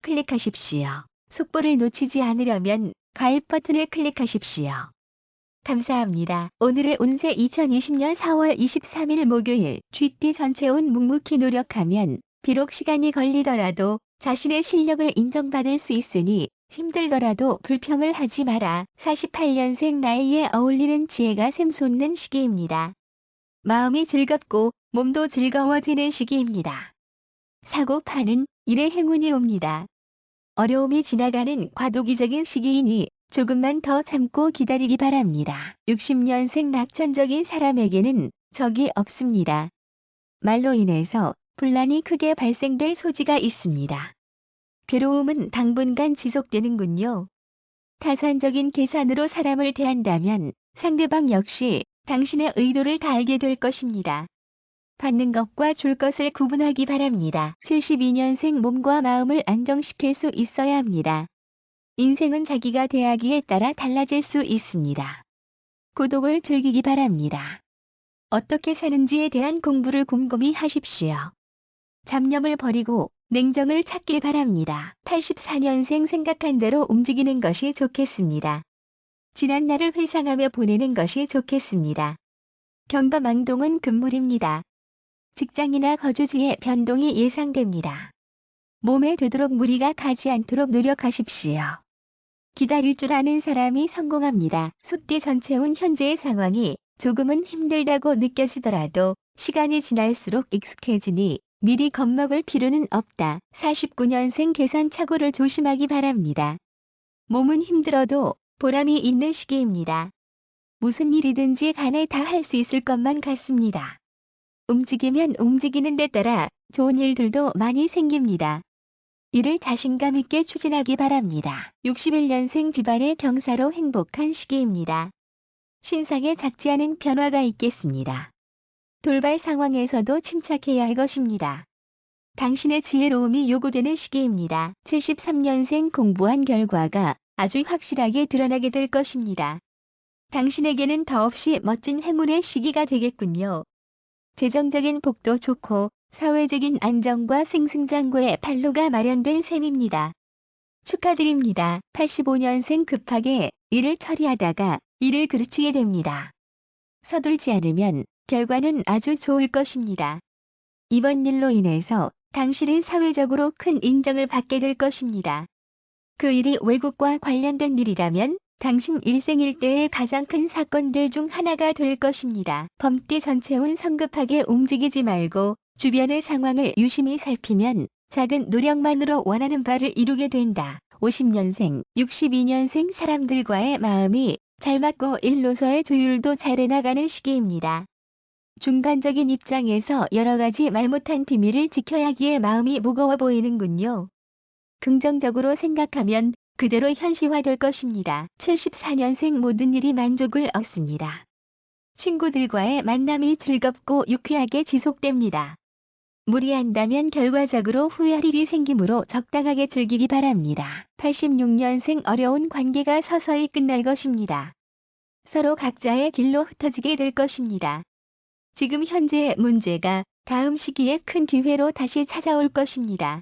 클릭하십시오. 속보를 놓치지 않으려면 가입 버튼을 클릭하십시오. 감사합니다. 오늘의 운세 2020년 4월 23일 목요일 쥐띠 전체운 묵묵히 노력하면 비록 시간이 걸리더라도 자신의 실력을 인정받을 수 있으니 힘들더라도 불평을 하지 마라. 48년생 나이에 어울리는 지혜가 샘솟는 시기입니다. 마음이 즐겁고 몸도 즐거워지는 시기입니다. 사고 파는 일에 행운이 옵니다. 어려움이 지나가는 과도기적인 시기이니 조금만 더 참고 기다리기 바랍니다. 60년생 낙천적인 사람에게는 적이 없습니다. 말로 인해서 분란이 크게 발생될 소지가 있습니다. 괴로움은 당분간 지속되는군요. 타산적인 계산으로 사람을 대한다면 상대방 역시 당신의 의도를 다 알게 될 것입니다. 받는 것과 줄 것을 구분하기 바랍니다. 72년생 몸과 마음을 안정시킬 수 있어야 합니다. 인생은 자기가 대하기에 따라 달라질 수 있습니다. 고독을 즐기기 바랍니다. 어떻게 사는지에 대한 공부를 곰곰이 하십시오. 잡념을 버리고 냉정을 찾길 바랍니다. 84년생 생각한 대로 움직이는 것이 좋겠습니다. 지난 날을 회상하며 보내는 것이 좋겠습니다. 경과망동은 금물입니다. 직장이나 거주지의 변동이 예상됩니다. 몸에 되도록 무리가 가지 않도록 노력하십시오. 기다릴 줄 아는 사람이 성공합니다. 숫띠 전체운 현재의 상황이 조금은 힘들다고 느껴지더라도 시간이 지날수록 익숙해지니 미리 겁먹을 필요는 없다. 49년생 계산착오를 조심하기 바랍니다. 몸은 힘들어도 보람이 있는 시기입니다. 무슨 일이든지 간에 다 할 수 있을 것만 같습니다. 움직이면 움직이는 데 따라 좋은 일들도 많이 생깁니다. 이를 자신감 있게 추진하기 바랍니다. 61년생 집안의 경사로 행복한 시기입니다. 신상에 작지 않은 변화가 있겠습니다. 돌발 상황에서도 침착해야 할 것입니다. 당신의 지혜로움이 요구되는 시기입니다. 73년생 공부한 결과가 아주 확실하게 드러나게 될 것입니다. 당신에게는 더없이 멋진 행운의 시기가 되겠군요. 재정적인 복도 좋고 사회적인 안정과 승승장구의 판로가 마련된 셈입니다. 축하드립니다. 85년생 급하게 일을 처리하다가 일을 그르치게 됩니다. 서둘지 않으면 결과는 아주 좋을 것입니다. 이번 일로 인해서 당신은 사회적으로 큰 인정을 받게 될 것입니다. 그 일이 외국과 관련된 일이라면 당신 일생일대의 가장 큰 사건들 중 하나가 될 것입니다. 범띠 전체운 성급하게 움직이지 말고 주변의 상황을 유심히 살피면 작은 노력만으로 원하는 바를 이루게 된다. 50년생, 62년생 사람들과의 마음이 잘 맞고 일로서의 조율도 잘 해나가는 시기입니다. 중간적인 입장에서 여러 가지 말 못한 비밀을 지켜야 하기에 마음이 무거워 보이는군요. 긍정적으로 생각하면 그대로 현실화될 것입니다. 74년생 모든 일이 만족을 얻습니다. 친구들과의 만남이 즐겁고 유쾌하게 지속됩니다. 무리한다면 결과적으로 후회할 일이 생기므로 적당하게 즐기기 바랍니다. 86년생 어려운 관계가 서서히 끝날 것입니다. 서로 각자의 길로 흩어지게 될 것입니다. 지금 현재의 문제가 다음 시기에 큰 기회로 다시 찾아올 것입니다.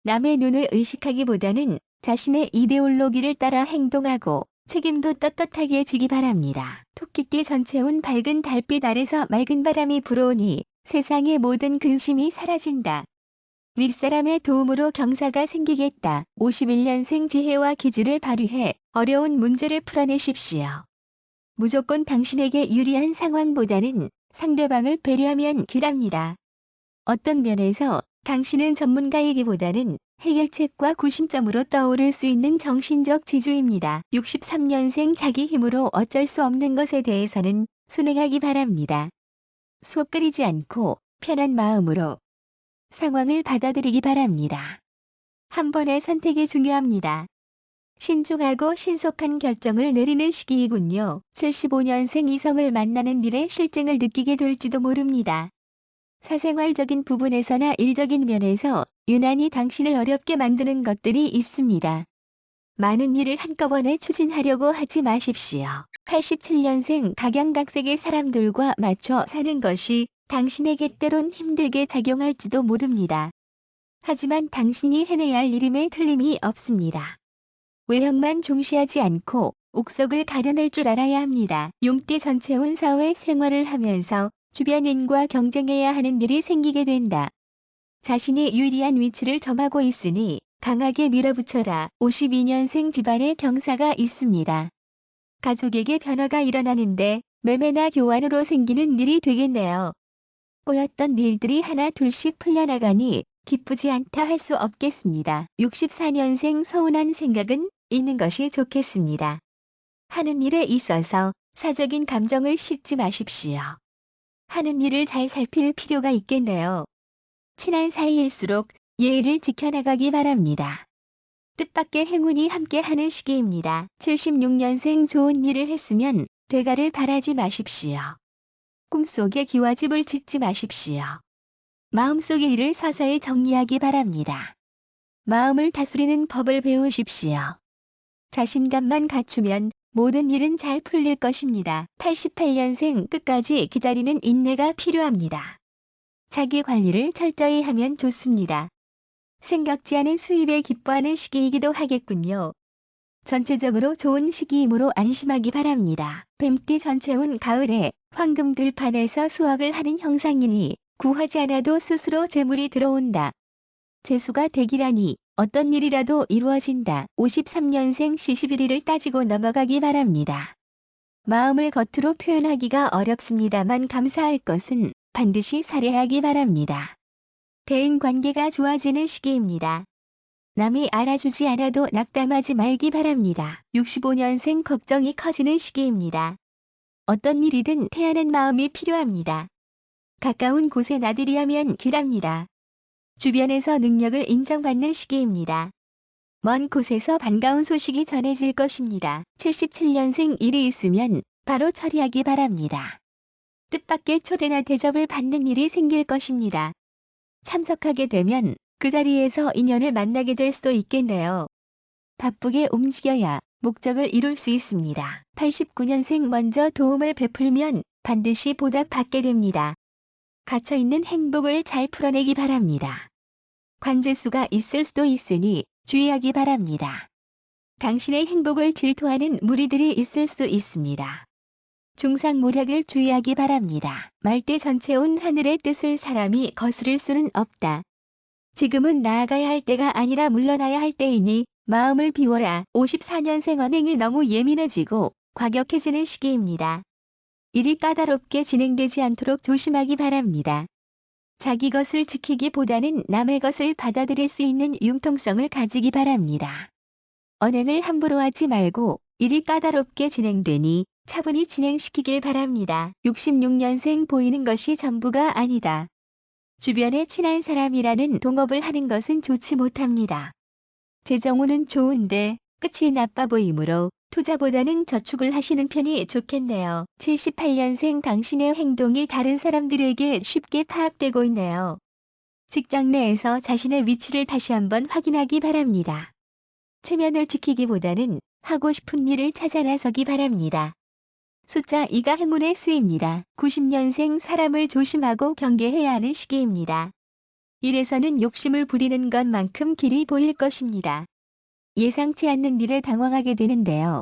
남의 눈을 의식하기보다는 자신의 이데올로기를 따라 행동하고 책임도 떳떳하게 지기 바랍니다. 토끼띠 전체운 밝은 달빛 아래서 맑은 바람이 불어오니 세상의 모든 근심이 사라진다. 윗사람의 도움으로 경사가 생기겠다. 51년생 지혜와 기지를 발휘해 어려운 문제를 풀어내십시오. 무조건 당신에게 유리한 상황보다는 상대방을 배려하면 길합니다. 어떤 면에서 당신은 전문가이기보다는 해결책과 구심점으로 떠오를 수 있는 정신적 지주입니다. 63년생 자기 힘으로 어쩔 수 없는 것에 대해서는 순응하기 바랍니다. 수업 끓이지 않고 편한 마음으로 상황을 받아들이기 바랍니다. 한 번의 선택이 중요합니다. 신중하고 신속한 결정을 내리는 시기이군요. 75년생 이성을 만나는 일에 실증을 느끼게 될지도 모릅니다. 사생활적인 부분에서나 일적인 면에서 유난히 당신을 어렵게 만드는 것들이 있습니다. 많은 일을 한꺼번에 추진하려고 하지 마십시오. 87년생 각양각색의 사람들과 맞춰 사는 것이 당신에게 때론 힘들게 작용할지도 모릅니다. 하지만 당신이 해내야 할 일임에 틀림이 없습니다. 외형만 중시하지 않고 옥석을 가려낼 줄 알아야 합니다. 용띠 전체운 사회 생활을 하면서 주변인과 경쟁해야 하는 일이 생기게 된다. 자신이 유리한 위치를 점하고 있으니 강하게 밀어붙여라. 52년생 집안에 경사가 있습니다. 가족에게 변화가 일어나는데 매매나 교환으로 생기는 일이 되겠네요. 꼬였던 일들이 하나 둘씩 풀려나가니 기쁘지 않다 할 수 없겠습니다. 64년생 서운한 생각은 있는 것이 좋겠습니다. 하는 일에 있어서 사적인 감정을 싣지 마십시오. 하는 일을 잘 살필 필요가 있겠네요. 친한 사이일수록 예의를 지켜나가기 바랍니다. 뜻밖의 행운이 함께하는 시기입니다. 76년생 좋은 일을 했으면 대가를 바라지 마십시오. 꿈속에 기와집을 짓지 마십시오. 마음속의 일을 서서히 정리하기 바랍니다. 마음을 다스리는 법을 배우십시오. 자신감만 갖추면 모든 일은 잘 풀릴 것입니다. 88년생 끝까지 기다리는 인내가 필요합니다. 자기 관리를 철저히 하면 좋습니다. 생각지 않은 수입에 기뻐하는 시기이기도 하겠군요. 전체적으로 좋은 시기이므로 안심하기 바랍니다. 뱀띠 전체운 가을에 황금 들판에서 수확을 하는 형상이니 구하지 않아도 스스로 재물이 들어온다. 재수가 되기라니 어떤 일이라도 이루어진다. 53년생 시시비리를 따지고 넘어가기 바랍니다. 마음을 겉으로 표현하기가 어렵습니다만 감사할 것은 반드시 살해하기 바랍니다. 대인관계가 좋아지는 시기입니다. 남이 알아주지 않아도 낙담하지 말기 바랍니다. 65년생 걱정이 커지는 시기입니다. 어떤 일이든 태연한 마음이 필요합니다. 가까운 곳에 나들이 하면 길합니다. 주변에서 능력을 인정받는 시기입니다. 먼 곳에서 반가운 소식이 전해질 것입니다. 77년생 일이 있으면 바로 처리하기 바랍니다. 뜻밖의 초대나 대접을 받는 일이 생길 것입니다. 참석하게 되면 그 자리에서 인연을 만나게 될 수도 있겠네요. 바쁘게 움직여야 목적을 이룰 수 있습니다. 89년생 먼저 도움을 베풀면 반드시 보답받게 됩니다. 갇혀있는 행복을 잘 풀어내기 바랍니다. 관제수가 있을 수도 있으니 주의하기 바랍니다. 당신의 행복을 질투하는 무리들이 있을 수 있습니다. 중상모략을 주의하기 바랍니다. 말띠 전체 온 하늘의 뜻을 사람이 거스를 수는 없다. 지금은 나아가야 할 때가 아니라 물러나야 할 때이니 마음을 비워라. 54년생 언행이 너무 예민해지고 과격해지는 시기입니다. 일이 까다롭게 진행되지 않도록 조심하기 바랍니다. 자기 것을 지키기보다는 남의 것을 받아들일 수 있는 융통성을 가지기 바랍니다. 언행을 함부로 하지 말고 일이 까다롭게 진행되니 차분히 진행시키길 바랍니다. 66년생 보이는 것이 전부가 아니다. 주변에 친한 사람이라는 동업을 하는 것은 좋지 못합니다. 재정운은 좋은데 끝이 나빠 보이므로 투자보다는 저축을 하시는 편이 좋겠네요. 78년생 당신의 행동이 다른 사람들에게 쉽게 파악되고 있네요. 직장 내에서 자신의 위치를 다시 한번 확인하기 바랍니다. 체면을 지키기보다는 하고 싶은 일을 찾아 나서기 바랍니다. 숫자 2가 행운의 수입니다. 90년생 사람을 조심하고 경계해야 하는 시기입니다. 일에서는 욕심을 부리는 것만큼 길이 보일 것입니다. 예상치 않는 일에 당황하게 되는데요.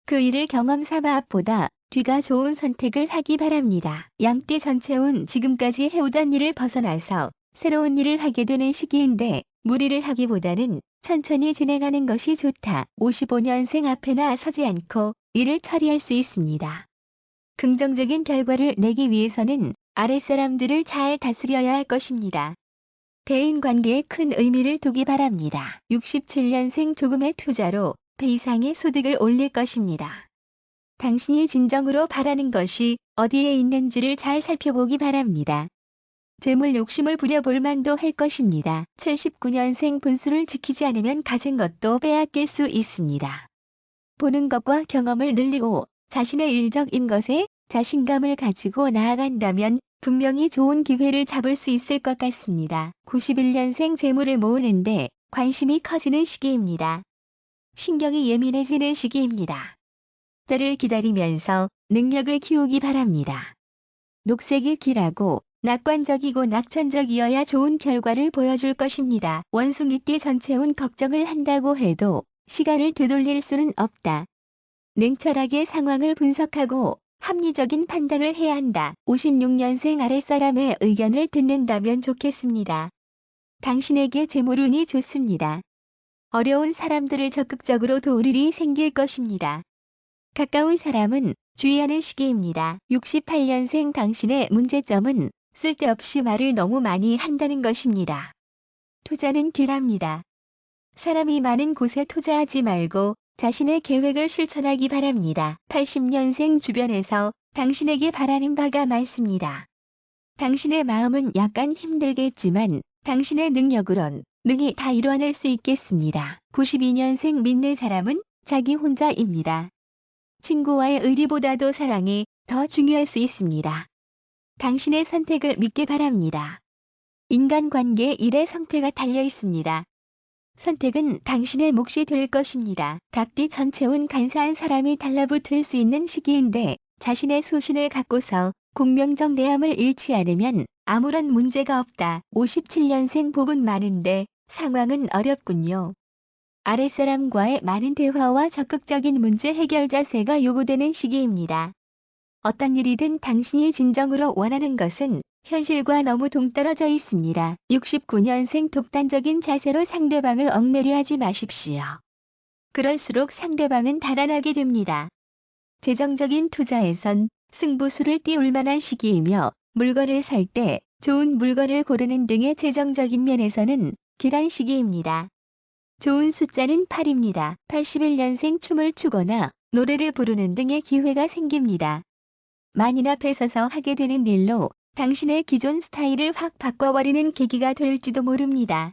그 일을 경험 삼아 앞보다 뒤가 좋은 선택을 하기 바랍니다. 양띠 전체운 지금까지 해오던 일을 벗어나서 새로운 일을 하게 되는 시기인데 무리를 하기보다는 천천히 진행하는 것이 좋다. 55년생 앞에나 서지 않고 일을 처리할 수 있습니다. 긍정적인 결과를 내기 위해서는 아랫사람들을 잘 다스려야 할 것입니다. 대인관계에 큰 의미를 두기 바랍니다. 67년생 조금의 투자로 배 이상의 소득을 올릴 것입니다. 당신이 진정으로 바라는 것이 어디에 있는지를 잘 살펴보기 바랍니다. 재물 욕심을 부려볼 만도 할 것입니다. 79년생 분수를 지키지 않으면 가진 것도 빼앗길 수 있습니다. 보는 것과 경험을 늘리고 자신의 일적인 것에 자신감을 가지고 나아간다면 분명히 좋은 기회를 잡을 수 있을 것 같습니다. 91년생 재물을 모으는데 관심이 커지는 시기입니다. 신경이 예민해지는 시기입니다. 때를 기다리면서 능력을 키우기 바랍니다. 녹색이 길하고 낙관적이고 낙천적이어야 좋은 결과를 보여줄 것입니다. 원숭이띠 전체운 걱정을 한다고 해도 시간을 되돌릴 수는 없다. 냉철하게 상황을 분석하고 합리적인 판단을 해야 한다. 56년생 아랫사람의 의견을 듣는다면 좋겠습니다. 당신에게 재물운이 좋습니다. 어려운 사람들을 적극적으로 도울 일이 생길 것입니다. 가까운 사람은 주의하는 시기입니다. 68년생 당신의 문제점은 쓸데없이 말을 너무 많이 한다는 것입니다. 투자는 길합니다. 사람이 많은 곳에 투자하지 말고 자신의 계획을 실천하기 바랍니다. 80년생 주변에서 당신에게 바라는 바가 많습니다. 당신의 마음은 약간 힘들겠지만 당신의 능력으론 능히 다 이뤄낼 수 있겠습니다. 92년생 믿는 사람은 자기 혼자입니다. 친구와의 의리보다도 사랑이 더 중요할 수 있습니다. 당신의 선택을 믿기 바랍니다. 인간관계에 일의 성패가 달려 있습니다. 선택은 당신의 몫이 될 것입니다. 닭띠 전체운 간사한 사람이 달라붙을 수 있는 시기인데 자신의 소신을 갖고서 공명정대함을 잃지 않으면 아무런 문제가 없다. 57년생 복은 많은데 상황은 어렵군요. 아랫사람과의 많은 대화와 적극적인 문제 해결 자세가 요구되는 시기입니다. 어떤 일이든 당신이 진정으로 원하는 것은 현실과 너무 동떨어져 있습니다. 69년생 독단적인 자세로 상대방을 얽매려 하지 마십시오. 그럴수록 상대방은 달아나게 됩니다. 재정적인 투자에선 승부수를 띄울 만한 시기이며 물건을 살 때 좋은 물건을 고르는 등의 재정적인 면에서는 길한 시기입니다. 좋은 숫자는 8입니다. 81년생 춤을 추거나 노래를 부르는 등의 기회가 생깁니다. 만인 앞에 서서 하게 되는 일로 당신의 기존 스타일을 확 바꿔버리는 계기가 될지도 모릅니다.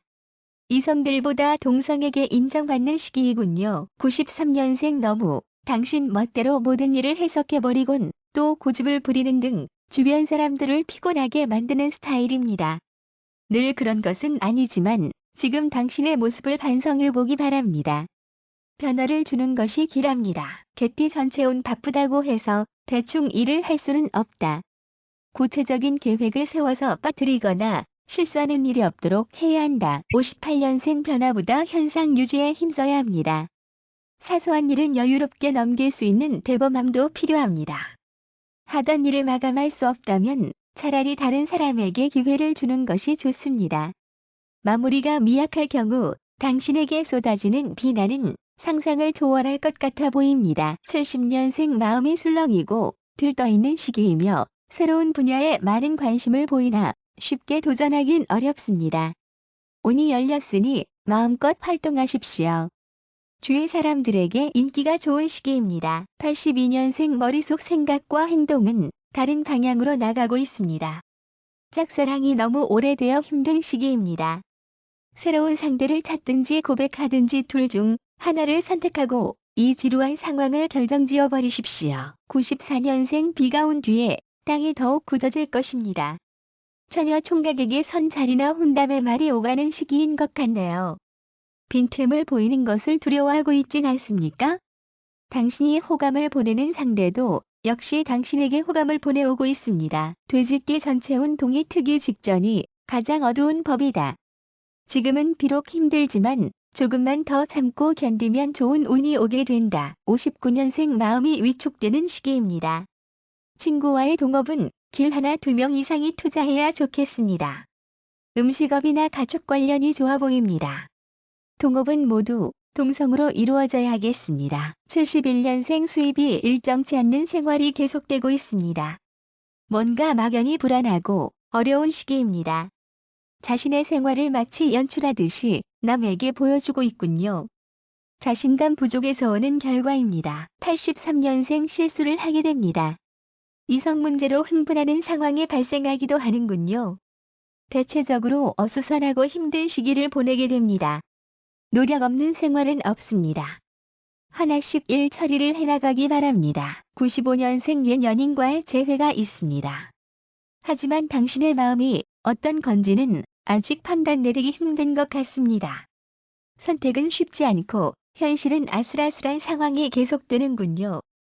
이성들보다 동성에게 인정받는 시기이군요. 93년생 너무 당신 멋대로 모든 일을 해석해버리곤 또 고집을 부리는 등 주변 사람들을 피곤하게 만드는 스타일입니다. 늘 그런 것은 아니지만 지금 당신의 모습을 반성해보기 바랍니다. 변화를 주는 것이 길합니다. 개띠 전체운 바쁘다고 해서 대충 일을 할 수는 없다. 구체적인 계획을 세워서 빠뜨리거나 실수하는 일이 없도록 해야 한다. 58년생 변화보다 현상 유지에 힘써야 합니다. 사소한 일은 여유롭게 넘길 수 있는 대범함도 필요합니다. 하던 일을 마감할 수 없다면 차라리 다른 사람에게 기회를 주는 것이 좋습니다. 마무리가 미약할 경우 당신에게 쏟아지는 비난은 상상을 초월할 것 같아 보입니다. 70년생 마음이 술렁이고 들떠있는 시기이며 새로운 분야에 많은 관심을 보이나 쉽게 도전하긴 어렵습니다. 운이 열렸으니 마음껏 활동하십시오. 주위 사람들에게 인기가 좋은 시기입니다. 82년생 머릿속 생각과 행동은 다른 방향으로 나가고 있습니다. 짝사랑이 너무 오래되어 힘든 시기입니다. 새로운 상대를 찾든지 고백하든지 둘 중 하나를 선택하고 이 지루한 상황을 결정지어 버리십시오. 94년생 비가 온 뒤에 땅이 더욱 굳어질 것입니다. 처녀 총각에게 선 자리나 혼담의 말이 오가는 시기인 것 같네요. 빈틈을 보이는 것을 두려워하고 있진 않습니까? 당신이 호감을 보내는 상대도 역시 당신에게 호감을 보내오고 있습니다. 돼지띠 전체운 동이 트기 직전이 가장 어두운 법이다. 지금은 비록 힘들지만 조금만 더 참고 견디면 좋은 운이 오게 된다. 59년생 마음이 위축되는 시기입니다. 친구와의 동업은 길 하나 2명 이상이 투자해야 좋겠습니다. 음식업이나 가축 관련이 좋아 보입니다. 동업은 모두 동성으로 이루어져야 하겠습니다. 71년생 수입이 일정치 않는 생활이 계속되고 있습니다. 뭔가 막연히 불안하고 어려운 시기입니다. 자신의 생활을 마치 연출하듯이 남에게 보여주고 있군요. 자신감 부족에서 오는 결과입니다. 83년생 실수를 하게 됩니다. 이성 문제로 흥분하는 상황이 발생하기도 하는군요. 대체적으로 어수선하고 힘든 시기를 보내게 됩니다. 노력 없는 생활은 없습니다. 하나씩 일 처리를 해나가기 바랍니다. 95년생 옛 연인과의 재회가 있습니다. 하지만 당신의 마음이 어떤 건지는 아직 판단 내리기 힘든 것 같습니다. 선택은 쉽지 않고 현실은 아슬아슬한 상황이 계속되는군요.